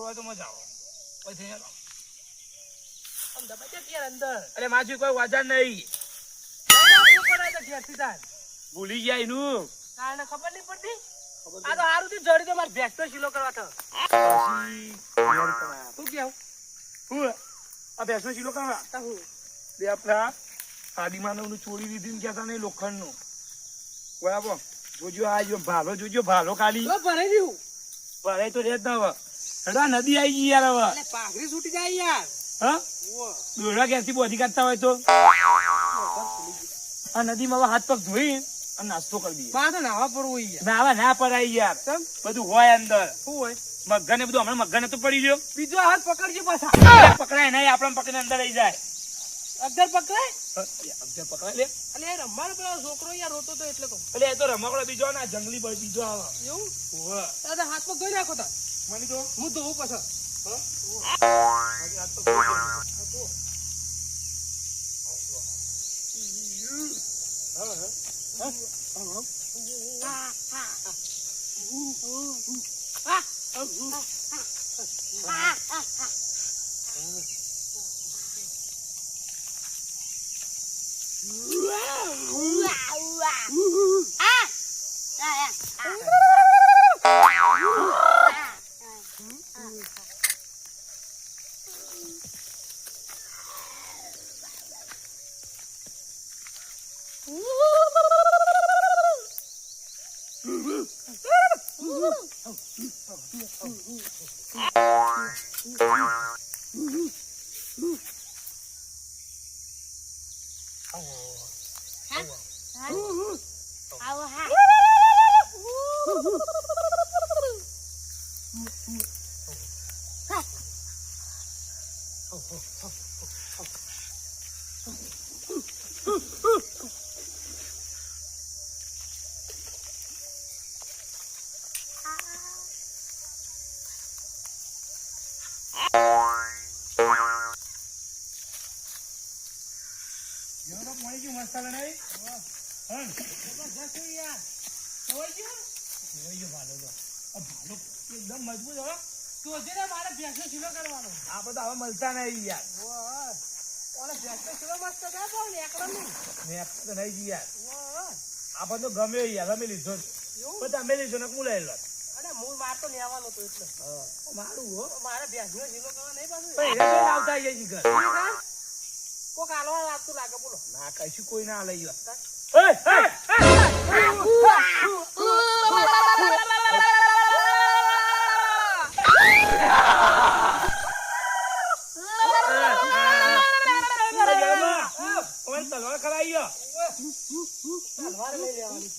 હોય તો મજા આવે પછી અંદર અરે માજી કોઈ વજન નહીં ભૂલી ગયા એનું ખબર નહીં પડતી આ તો હારું થી જડી તો મારે ભેંસ તો શીલો કરવા થયો શું કેવું હું આ ભેંસો શીલો કરવા બે આપડા આદિમાનવનું ચોરી લીધી ને કહેતા નહીં લોખંડનું બરાબર જોજો આ જો ભાલો જોજો ભાલો ખાલી ભરાઈ ગયું ભરાઈ તો રેત ના હવે નદી આવી ગઈ યાર હવે પાઘડી છૂટી જાય યાર હા દોડા ક્યાંથી બોધી કાઢતા હોય તો આ નદીમાં હવે હાથ પગ ધોઈ અને નાસ્તો કરી દઈએ તો નાવા પડવું યાર નાવા ના પડાય યાર બધું હોય અંદર શું હોય મગન ને બધું હમણાં મગન તો પડી ગયો બીજો હાથ પકડજો પાછા પકડાય નહીં આપડે પકડીને અંદર આવી જાય અગર પકડાય અગર પકડાય લે અલે રમવાનો પેલો છોકરો યાર રોતો તો એટલે કહું એટલે એ તો રમકડો બીજો ના જંગલી બળ બીજો આવે એવું ઓહો તારે હાથ પગ ધોઈ નાખો તા મને તો હું ધોવું પાછા હાથ પગ ધોઈ મસાલા નહીં એકદમ મજબૂત હો તો જે મારે ભેંસ નો શીલો કરવાનો આપડે તો હવે મળતા નહીં યાર ઓલે ભેંસ નો શીલો મસ્ત થાય પણ એકડમ નહીં નહીં યાર આપડે તો ગમે યાર અમે લીધો પણ તમે લીધો ને હું લઈ લો અરે મૂળ માર તો લેવાનો તો એટલે મારું હો મારે ભેંસ નો શીલો કરવા નહીં પાછું આવતા જાય છે ઘર કોક આલવા લાગતું લાગે બોલો ના કશું કોઈ ના લઈ ગયો તલવાર ખરાઈ ગયો તલવાર લઈ લેવાની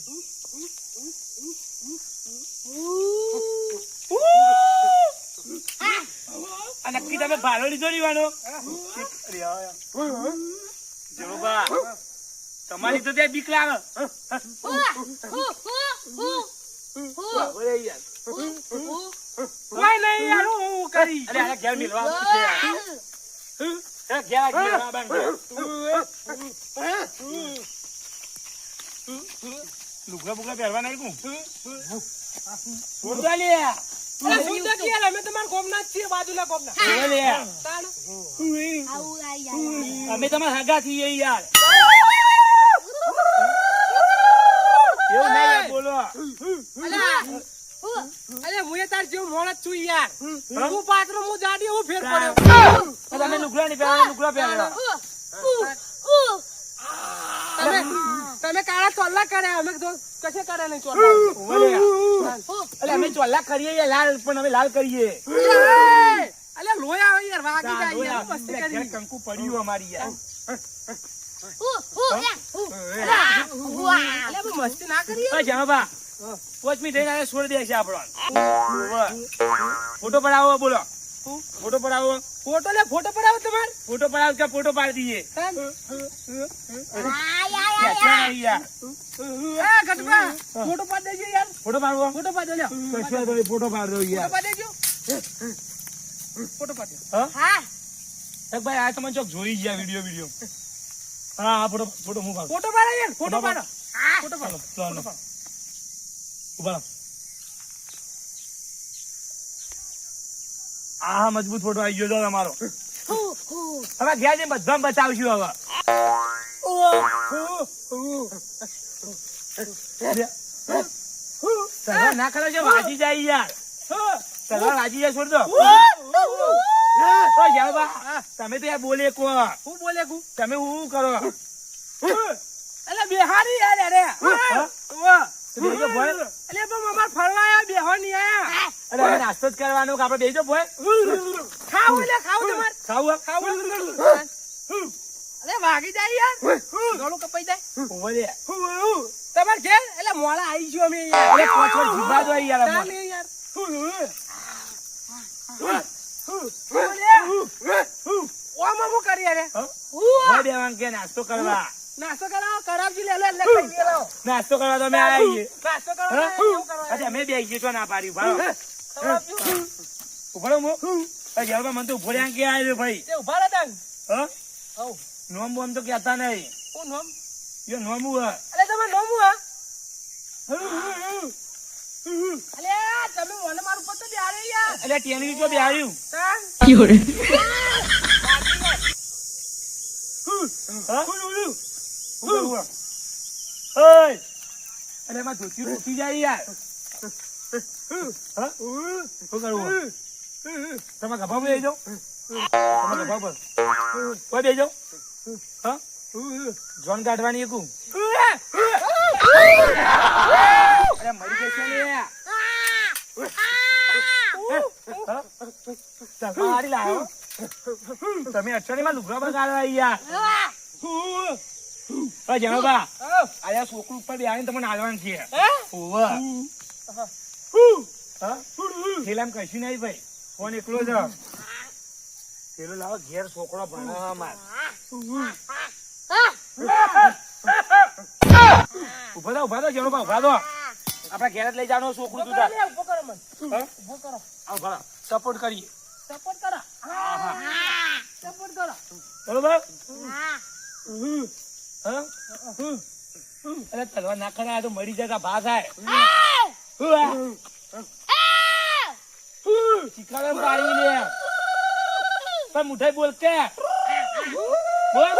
નક્કી તમે ભાલો લીધો રીવાનો તમારી તો ત્યાં બીક લાગે કોઈ નહીં યાર હું કરી અરે આ ઘેર મિલવા લુગડા બુગડા પહેરવા નહીં અમે તમારા ગોમના જ છીએ બાજુના ગોમના અમે તમારા હગા છીએ યાર એવું નહીં બોલો અરે હું તાર જેવું મોણ જ છું યાર હું પાત્રો હું જાડી હું ફેર પડ્યો તમે લુગડા નહીં પહેરવા લુગડા પહેરવા તમે કાળા ચોલ્લા કર્યા અમે તો કશે કર્યા નહીં ચોલ્લા અલે અમે ચોલ્લા કરીએ યાર લાલ પણ અમે લાલ કરીએ અલે લોહી આવે યાર વાગી જાય યાર મસ્તી કરી કંકુ પડ્યું અમારી યાર અલે મસ્તી ના કરીએ જામા 5 મિનિટ થઈને છોડી દે છે આપણો ફોટો પડાવો બોલો ફોટો પડાવો ફોટો પડાવો તમારે ફોટો પડાવ કે ફોટો પાડી દઈએ ફોટો પાડી દેજો યાર ફોટો પાડવો ફોટો પાડી દો ફોટો પાડ દો યાર પાડી દેજો ફોટો પાડી હા ભાઈ આ તમે ચોક જોઈ ગયા વિડિયો હા ફોટો હું પાડું ફોટો પાડો યાર ફોટો પાડો ફોટો પાડો ઉભા આ મજબૂત ફોટો આવી ગયો તો તમારો. હવે ઘેર જઈને બધા બચાવશું હવે. તલવાર ના કરો છો, વાજી જાય યાર. તલવાર વાજી જાય, છોડ દો. ઓ જાવબા, તમે તો યાર બોલે કો. હું બોલે કુ તમે હું કરો? એટલે બેહારી યાર અરે બેજો ભોય. એટલે પણ અમાર ફરવા આયા બેહો નહીં આયા. અરે હવે નાસ્તો જ કરવાનો કે આપણે બેજો ભોય. ખાવ એટલે ખાવ તમાર ખાવું ખાવ. અરે વાગી જાય યાર, ગળું કપાઈ જાય. બોલે. તમાર ઘેર એટલે મોડા આવી છું અમે યાર. અરે પોચો જીભા દો યાર ચાલ અમને. ને યાર. ઓમાં હું કરી યાર. ભોય દેવાન કે નાસ્તો કરવા. નાસ્તો કરાવો, કરાવજી લે લે એટલે ખાઈ લેલો. નાસ્તો કરવા તો અમે આયા છીએ. નાસ્તો કરો હા? એવું કરો. અચ્છા અમે બે ગઈ તો ના પાડી. ઉભારો. ઉભારો મો. જાવબા મને તો ઉભો રહ્યા કે આયો ભાઈ. તે ઉભા રહેતા ને. હા? હઉ. નોમ બોમ તો કહેતા નહીં. કોણ નામ? યો નોમ હું હે. અરે તમાર નામ હું હા? અલે તમે મને મારું ઉપર તો બેહારે યાર. એટલે ટેનવી તો બેહાર્યું. તાન. હા? ઉભો, ઉભો. ઓય. અરે એમાં ધોતી તૂટી જાય યાર. હા? શું કરવું? તમે ગભા પર બેસી જાઓ. તમે ગભા પર. કોઈ બેસી જાઓ. હા? જોન કાઢવાની એકું. અરે મરી જશે ને. હા? ચાલ, મારી લાવો. તમે અઠવાડિયામાં લુગડા બગાડવા યાર. હા જણોબા, આ છોકરું ઉપર બેહાડીને તમને હાલવાનું છે. ઓવે. હા? થેલામાં કશું નહીં ભાઈ, ફોન એકલો જ. થેલો લાવો, ઘેર છોકરો ભણાવવા માર. ઉભા દો જણોબા, ઉભા દો. આપડે ઘેર જ લઈ જવાનું છોકરું તું તાર. ઉભો કરો મને. હા? ઉભો કરો. આવો ભલા, સપોર્ટ કરીએ. સપોર્ટ કરો. સપોર્ટ કરો. બરોબર? હા? અરે તલવાર ના કરાય તો મરી જાય ભા થાય. શીખાડે પાડી લે. પણ મુઠાઈ બોલ કે બોલ.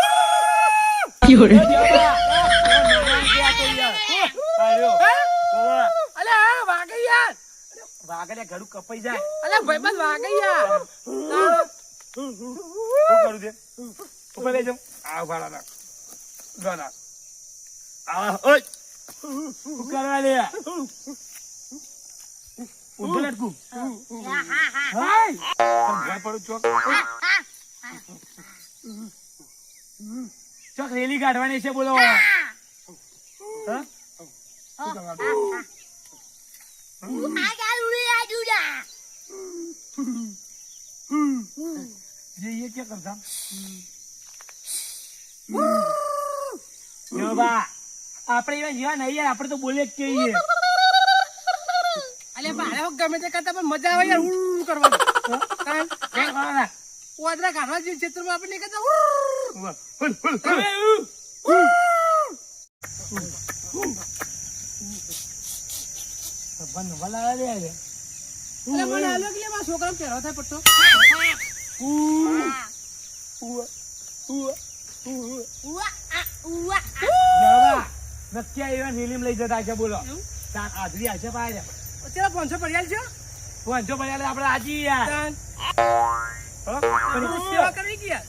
અલે હા વાગે યાર. વાગડે ઘડું કપાઈ જાય. અલે ભાઈબંધ વાગે યાર. શું કરું છે? ઉપર લઈ જાઉં. આ ઉભા રહો. ગણા. આ ઓય. શું કરવા લે? ઉભો લટકું. હાય. પણ ભય પડું ચોક. ચોક રેલી કાઢવાની છે બોલો. હા? શું કરવાનું? ये क्या करता? આપણે એવા જેવા નહીં યાર, આપણે તો બોલે જ કહીએ. અલે ભાડે ગમે તે કરતા પણ મજા આવે યાર. ઉ કરવાનું. ઓદરા કાઢવા જેવું ક્ષેત્રમાં આપણે નહીં કરતા. અલે મને આલો કે લે મારા છોકરાને પહેરવા થાય પડતો. નક્કી એવા રેલીમ લઈ જતા છે બોલો. હાજરી આવશે પાય અત્યારે 500 પડિયાલ છે. વાંચો પડ્યા આપણે હાજી યાર. સેવા કરવી કે યાર.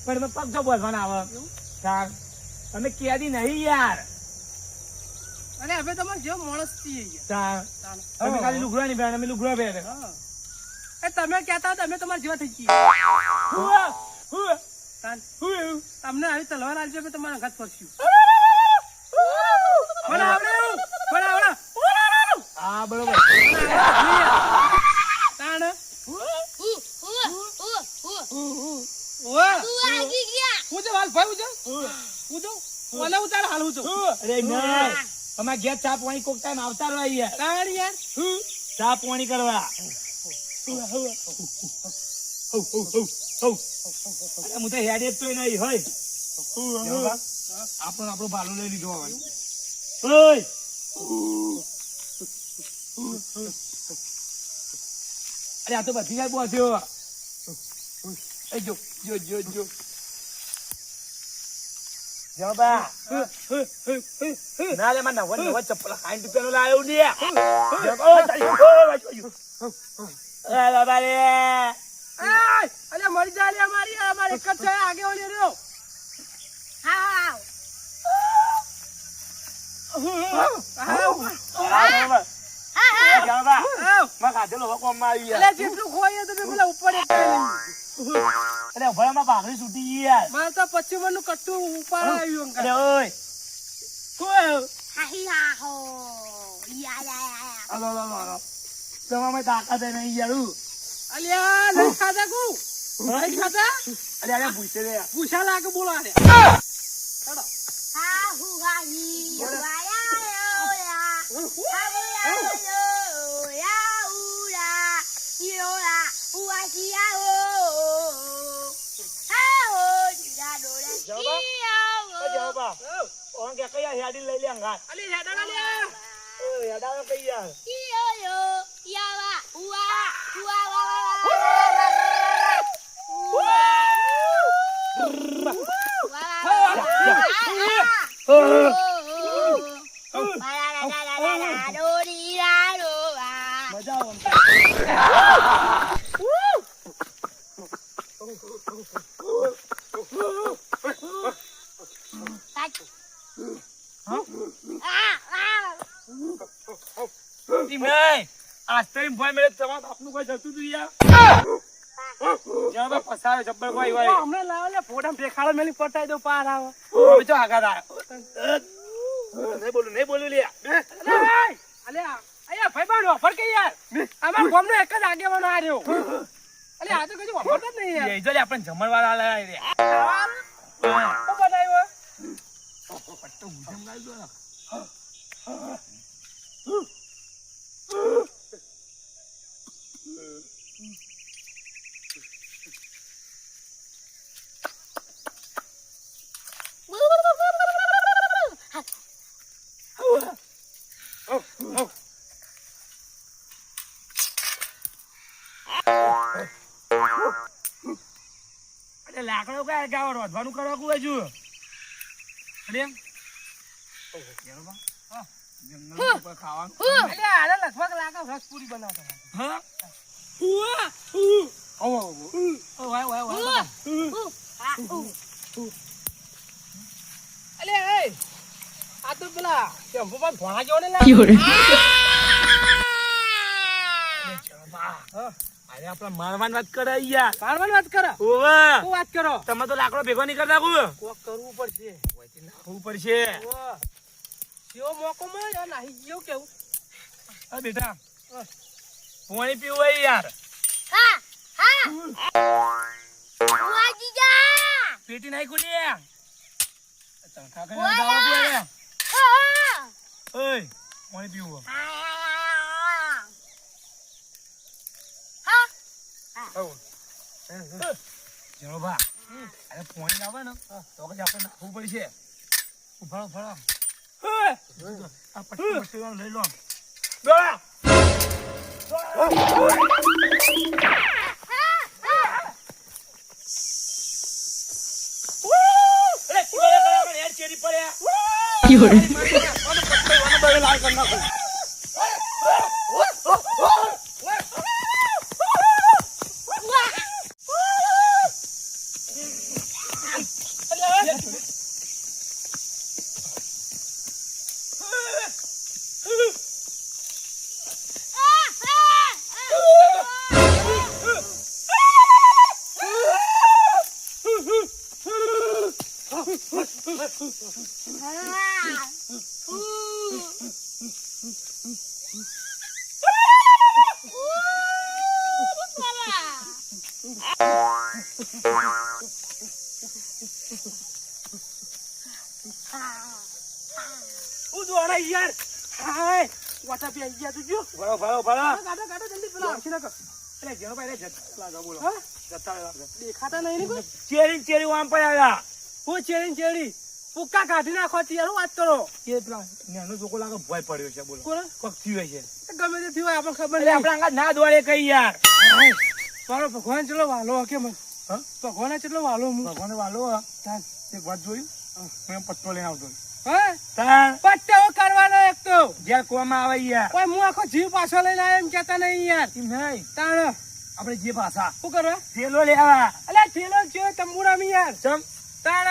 પણ એમાં પગ જો બોલવાના આવે. અમે કેદી નહીં યાર. અરે હવે તમારે જેવો માણસ છીએ. તમે ખાલી લુગડા નહીં પહેરે, અમે લુગડા પહેરે. તમે કહેતા તમે તમારા જેવા થઈ ગયા. તમને આવી તલવાર આવજો કે તમારા ઘાત પડશું. મને આવડે એવું. મને આવડે. હા બરોબર. તાણ. ઉજો હાલ ભાઈ ઉજો. ઉજો. ઓલે ઉતાર હાલ ઉજો. અરે ના. અમાર ઘેર ચા પાણી કોક ટાઈમ આવતા રહો યાર. તાણ યાર. ચા પાણી કરવા. હું તો હેડે જ તો નહીં હોય. આપણો ભાલો લઈ લીધો હોય. અરે આ તો બધી જાય બોધ્યો. એ જો જો જો જો જબા ના લે માં નવા ચપ્પલ 60 રૂપિયાનો લાવ્યો ને એ બાબા રે અરે મરી જા લે અમારે એક જ છે આગે ઓલી રહ્યો. હા જેટલું ખોઈએ તો પેલા ઉપર ભાખરી છૂટી ગઈ યાર. મારે તો પશ્ચિમ નું કટ્ટું ઉપાડ આવ્યું અંકલ. અરે ઓય હલો હલો હલો તમારે તાકાત નહીં યાર. અલ્યા નહીં ખાધા કુ નહીં ખાધા. અરે અરે પૂછે રે પૂછા લાગે બોલો રે. ચલો હમણાં લાવો લે ફોટા દેખાડો મેલી પટાઈ દો પાર આવે. નહીં બોલું લે અલ્યા અલ્યા ભાઈબંધ ઓફર કે યાર અમાર ગામનો એક જ આગેવાનો આ રહ્યો. અલ્યા આ તો કશું ઓફર જ નહીં યાર. આપણે જમણવાર રે શું બનાવ્યો? પટ્ટો ગુજમ ગાઈ દો ને. લાકડો કયા ગાવ રોધવાનું કરવા કું હજુ ખાવાનું અલ્યા આને લગભગ લાગે રસપુરી બનાવતા. હા અલ્યા એ આ તો પેલા ટેમ્પો પર ભોણા જેવો ને લાગે. અરે આપડે મારવાની વાત કરે યાર. મારવાની વાત કરો. ઓવે શું વાત કરો? તમે તો લાકડો ભેગો નહીં કરતા કોક કરવું પડશે. નાખવું પડશે. જેવો મોકો મળે નાહી ગયો કેવું. હા બેટા પાણી પીવું હોય યાર. પેટી નાખી ખુલી ચંખા કરીને ઓય પાણી પીવું. ચલો ભા અરે પાણી આવે ને તો પછી આપણે નાખવું પડશે. ઉભાડો ફળો આ પટ્ટી પટ્ટી લઈ લો. યાર હાય વાટા પી આવી ગયા તું જો. ભળો ભળો ભળો ગાડો ગાડો જલ્દી પેલા આખી નાખો. અરે જેનો ભાઈ જતા લાગો બોલો. હા જતા લાગો દેખાતા નહીં ને કોઈ. ચેરી ચેરી આમ પર આવ્યા. હું ચેડી ચેડી પુક્કા કાઢી નાખો યાર વાત કરો એ પેલા નાનો છોકરો લાગે ભય પડ્યો છે બોલો કોણ કોક થયું છે ગમે તે થયું હોય આપણને ખબર એટલે નહીં આપણે ના દોડે કઈ યાર મારો ભગવાન ચલો વાલો કે મને હા ભગવાન ચલો વાલો હું ભગવાન વાલો તાન એક વાત જોયું હું પટ્ટો લઈને આવતો હા તાર પટ્ટો કરવાનો એક તો જ્યાં કોમાં આવે યાર ઓય હું આખો જીવ પાછો લઈને આવ્યો એમ કહેતા નહીં યાર એમ નહીં તાણ આપણે જે ભાષા શું કરવા થેલો લેવા અલ્યા ઠેલો જો તંબુરામી યાર ચમ તાણ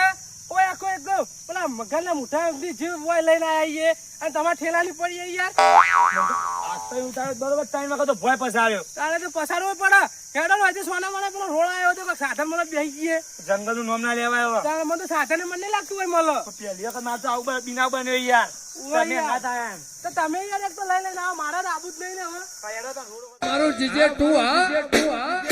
ઓય આખો એકદમ પેલા મગરના મુઠા સુધી જીવ ઓય લઈને આવીએ અને તમારા ઠેલાની પડીએ યાર આસ્તે ઉતારો બરોબર ટાઈમ વખત તો ભય પસાર્યો તારે તો પસારવો પડે હેડો આજે સોના મને પેલો રોડ આવ્યો તો સાધન મને બેસી ગયે જંગલ નું નામ ના લેવાય તારે મને તો સાધન મને નહીં લાગતું હોય મળો પહેલી વખત મારે તો આવું બીના બન્યો યાર ઓય તમે યાર. ના થાય એમ તો તમે યાર એક તો લઈ લઈને આવો મારા તો આબુ જ નહીં ને હવે ભાઈ હેડો તો રોડ મારું જીજે ટુ હા